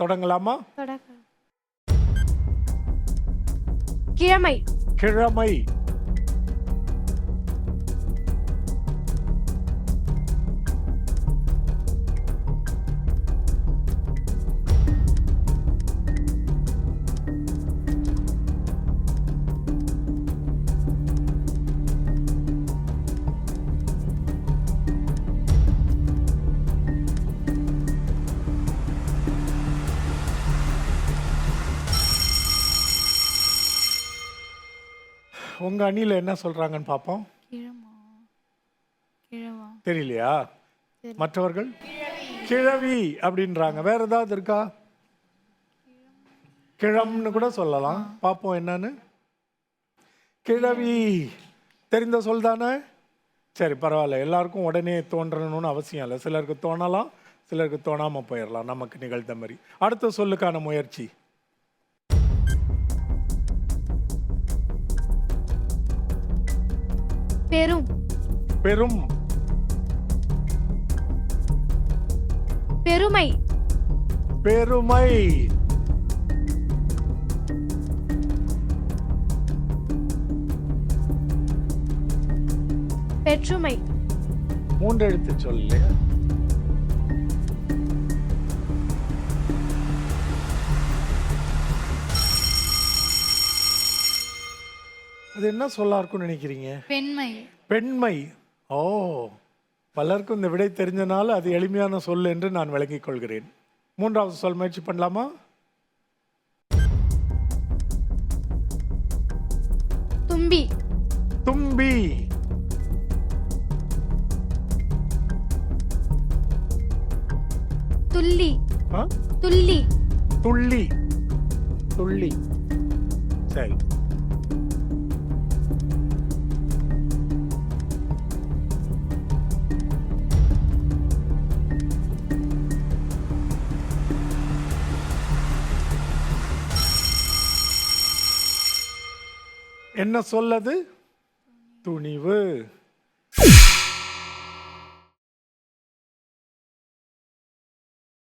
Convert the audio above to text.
தொடங்கலாமா? கிழமை. கிழமை. உங்க அணியில என்ன சொல்றாங்கன்னு பாப்போம். தெரியலையா? மற்றவர்கள் கிழவி அப்படின்றாங்க. வேற ஏதாவது இருக்கா? கிழம்னு கூட சொல்லலாம். பாப்போம் என்னன்னு. கிழவி தெரிந்த சொல் தானே? சரி, பரவாயில்ல. எல்லாருக்கும் உடனே தோன்றணும்னு அவசியம் இல்லை. சிலருக்கு தோணலாம், சிலருக்கு தோணாம போயிடலாம். நமக்கு நிகழ்ந்த மாதிரி. அடுத்த சொல்லுக்கான முயற்சி. பெரும். பெரும். பெருமை. பெருமை. பெற்றுமை. 3 எழுத்து சொல் இல்லையா? அது என்ன சொல்லா இருக்கும்னு நினைக்கிறீங்க? பெண்மை. பெண்மை. ஓ, பலருக்கும் இந்த விடை தெரிஞ்சனால அது எளிமையான சொல் என்று நான் விளங்கிக் கொள்கிறேன். 3வது சொல் முயற்சி பண்ணலாமா? தும்பி. தும்பி. துள்ளி. துள்ளி. துள்ளி. துள்ளி. சரி. என்ன சொல்லது? துணிவு.